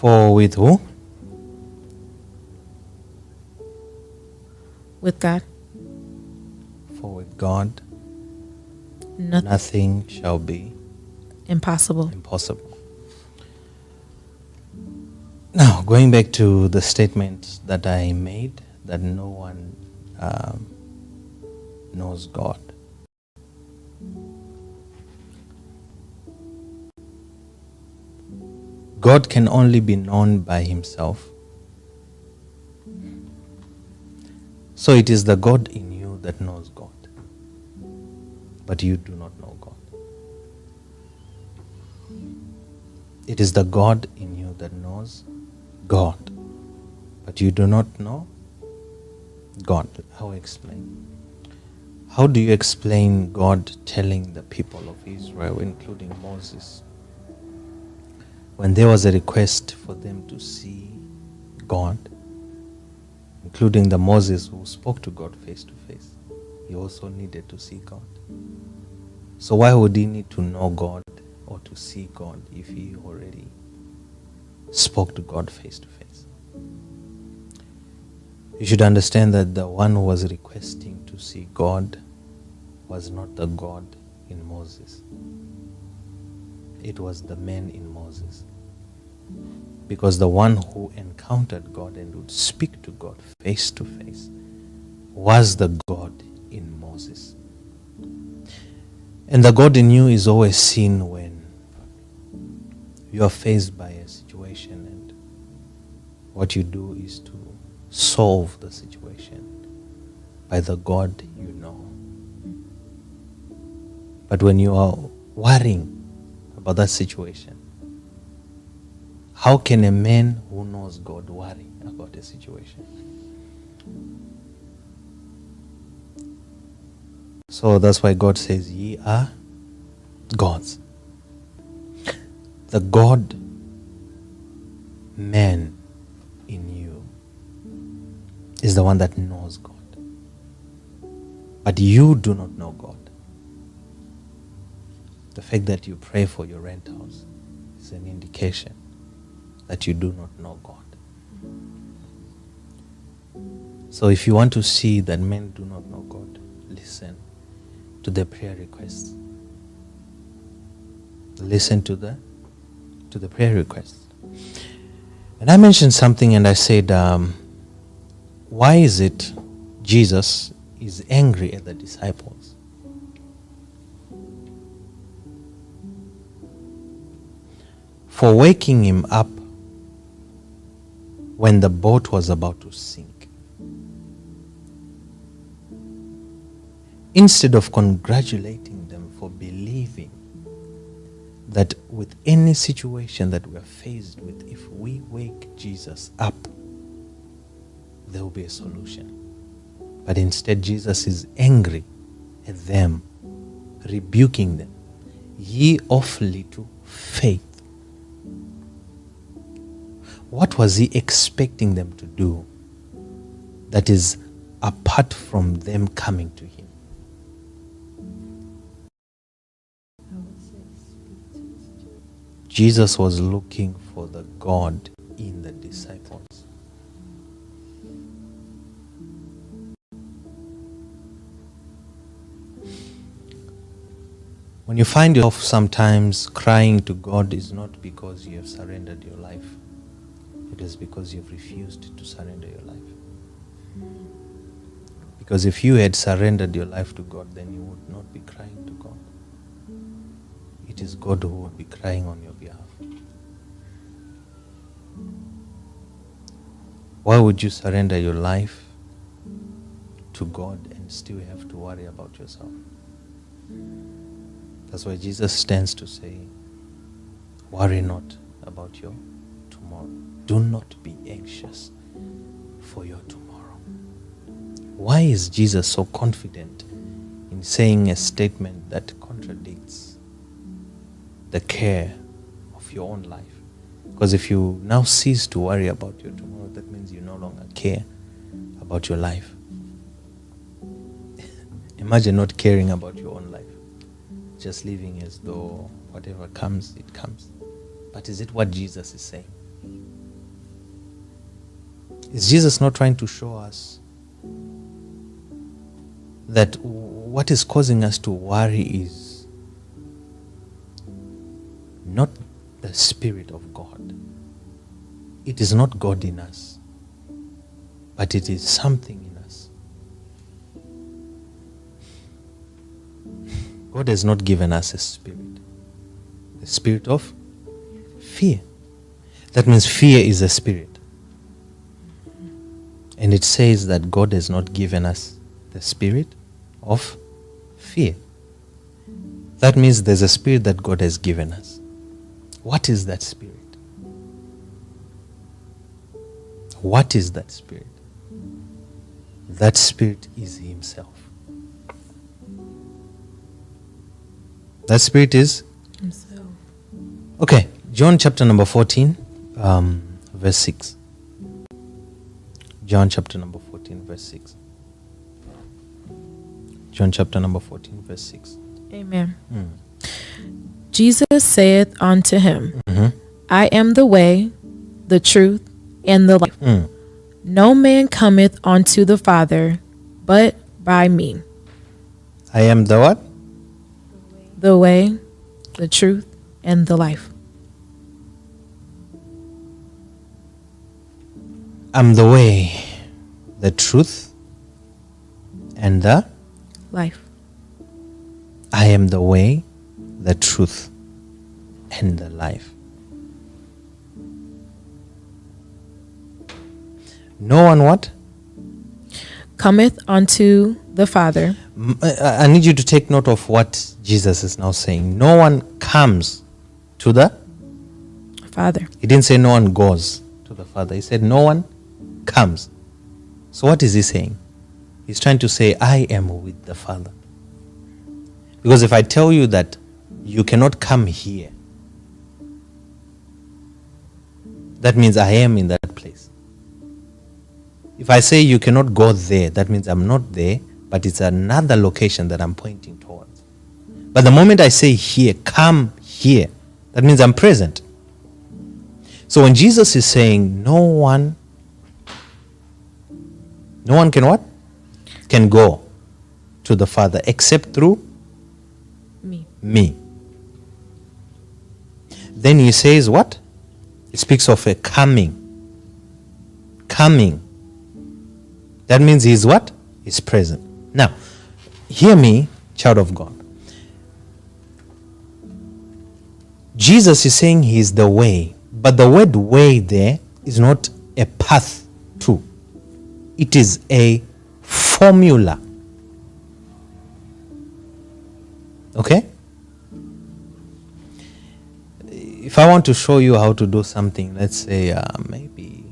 For with who? With God. For with God Nothing nothing shall be impossible. impossible. Now, going back to the statement that I made, that no one knows God. God can only be known by himself. So it is the God in you that knows God. But you do not know God. It is the God in you that knows God. But you do not know God. How explain? How do you explain God telling the people of Israel, including Moses, when there was a request for them to see God, including the Moses who spoke to God face to face, he also needed to see God. So why would he need to know God or to see God if he already spoke to God face to face? You should understand that the one who was requesting to see God was not the God in Moses. It was the man in Moses. Because the one who encountered God and would speak to God face to face was the God in Moses. And the God in you is always seen when you are faced by a situation, and what you do is to solve the situation by the God you know. But when you are worrying about that situation, how can a man who knows God worry about a situation? So that's why God says, ye are gods. The God man in you is the one that knows God. But you do not know God. The fact that you pray for your rent house is an indication that you do not know God. So if you want to see that men do not know God, listen to the prayer requests. Listen to the prayer requests. And I mentioned something, and I said, why is it Jesus is angry at the disciples? For waking him up when the boat was about to sink. Instead of congratulating them for believing that with any situation that we are faced with, if we wake Jesus up, there will be a solution. But instead, Jesus is angry at them, rebuking them. Ye of little faith. What was he expecting them to do that is apart from them coming to him? Jesus was looking for the God in the disciples. When you find yourself sometimes crying to God, is not because you have surrendered your life. It is because you have refused to surrender your life. Because if you had surrendered your life to God, then you would not be crying to God. It is God who would be crying on your behalf. Why would you surrender your life to God and still have to worry about yourself? That's why Jesus stands to say, worry not about your tomorrow. Do not be anxious for your tomorrow. Why is Jesus so confident in saying a statement that contradicts the care of your own life? Because if you now cease to worry about your tomorrow, that means you no longer care about your life. Imagine not caring about your own life, just living as though whatever comes, it comes. But is it what Jesus is saying? Is Jesus not trying to show us that what is causing us to worry is not the Spirit of God? It is not God in us, but it is something in us. God has not given us a spirit, the spirit of fear. That means fear is a spirit. And it says that God has not given us the spirit of fear. That means there's a spirit that God has given us. What is that spirit? What is that spirit? That spirit is Himself. That spirit is Himself. Okay, John chapter number 14, verse 6. John chapter number 14, verse 6. John chapter number 14, verse 6. Amen. Jesus saith unto him, I am the way, the truth, and the life. No man cometh unto the Father but by me. I am the what? The way, the truth, and the life. I'm the way, the truth, and the Life. I am the way, the truth, and the life. No one what? Cometh unto the Father. I need you to take note of what Jesus is now saying. No one comes to the Father. He didn't say no one goes to the Father. He said no one comes. So what is he saying? He's trying to say, I am with the Father. Because if I tell you that you cannot come here, that means I am in that place. If I say you cannot go there, that means I'm not there, but it's another location that I'm pointing towards. But the moment I say here, come here, that means I'm present. So when Jesus is saying no one can what? Can go to the Father except through me. Then he says what? He speaks of a coming. Coming. That means he's what? He's present. Now, hear me, child of God. Jesus is saying he is the way. But the word way there is not a path to. It is a formula. Okay? If I want to show you how to do something, let's say maybe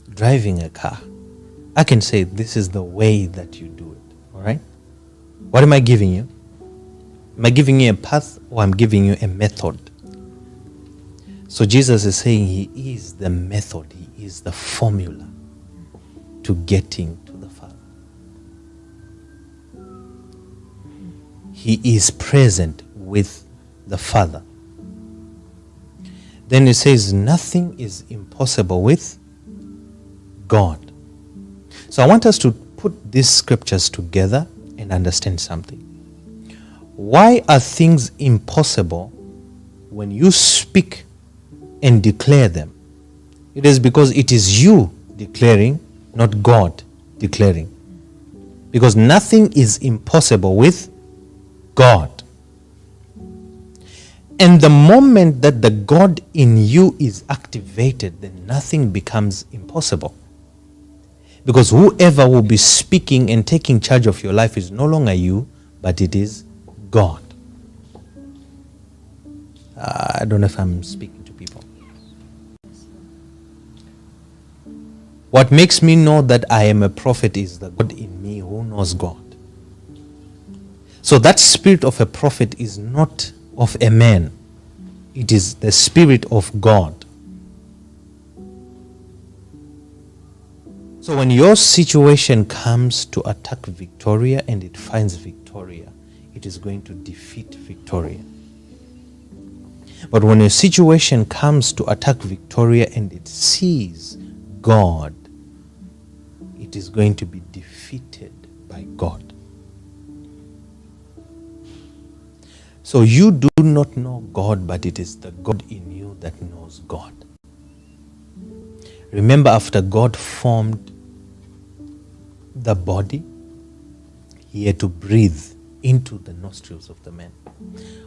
driving a car, I can say this is the way that you do it. All right? What am I giving you? Am I giving you a path or I'm giving you a method? So Jesus is saying he is the method. He is the formula to getting to the Father. He is present with the Father. Then he says nothing is impossible with God. So I want us to put these scriptures together and understand something. Why are things impossible when you speak and declare them? It is because it is you declaring, not God declaring. Because nothing is impossible with God. And the moment that the God in you is activated, then nothing becomes impossible. Because whoever will be speaking and taking charge of your life is no longer you, but it is God. I don't know if I'm speaking to people. What makes me know that I am a prophet is the God in me who knows God. So that spirit of a prophet is not of a man. It is the Spirit of God. So when your situation comes to attack Victoria and it finds Victoria, it is going to defeat Victoria. But when a situation comes to attack Victoria and it sees God, it is going to be defeated by God. So you do not know God, but it is the God in you that knows God. Remember, after God formed the body, he had to breathe into the nostrils of the man.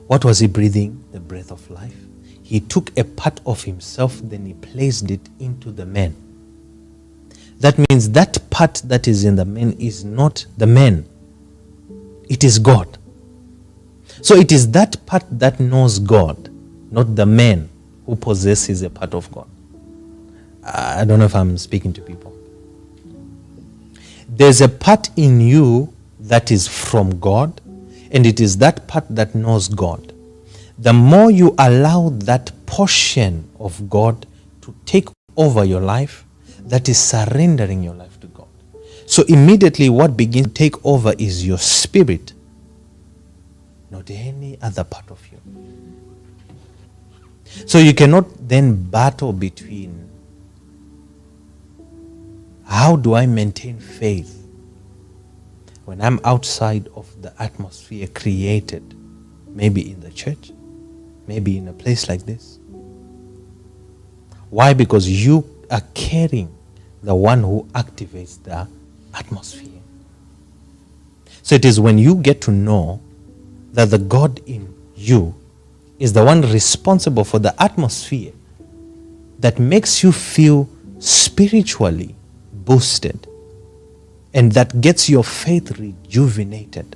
What was he breathing? The breath of life. He took a part of himself, then he placed it into the man. That means that part that is in the man is not the man. It is God. So it is that part that knows God, not the man who possesses a part of God. I don't know if I'm speaking to people. There's a part in you that is from God, and it is that part that knows God. The more you allow that portion of God to take over your life, that is surrendering your life to God. So immediately what begins to take over is your spirit, not any other part of you. So you cannot then battle between how do I maintain faith when I'm outside of the atmosphere created, maybe in the church, maybe in a place like this. Why? Because you are carrying the one who activates the atmosphere. So it is when you get to know that the God in you is the one responsible for the atmosphere that makes you feel spiritually boosted, and that gets your faith rejuvenated.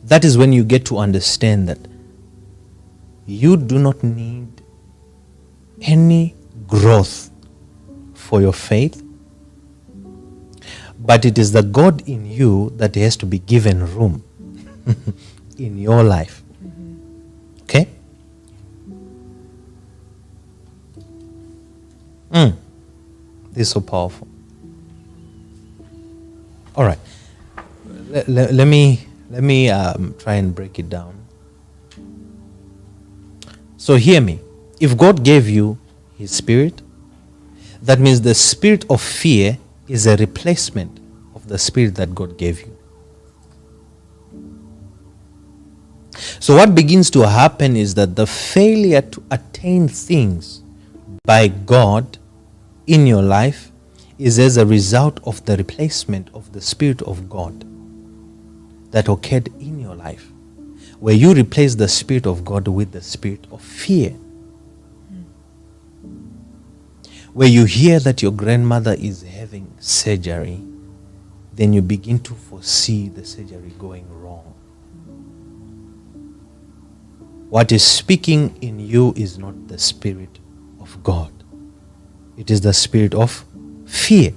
That is when you get to understand that you do not need any growth for your faith, but it is the God in you that has to be given room in your life. Okay? This is so powerful. All right. Let me try and break it down. So hear me. If God gave you his spirit, that means the spirit of fear is a replacement of the spirit that God gave you. So what begins to happen is that the failure to attain things by God in your life is as a result of the replacement of the Spirit of God that occurred in your life, where you replace the Spirit of God with the spirit of fear. Where you hear that your grandmother is having surgery, then you begin to foresee the surgery going wrong. What is speaking in you is not the Spirit of God. It is the spirit of fear.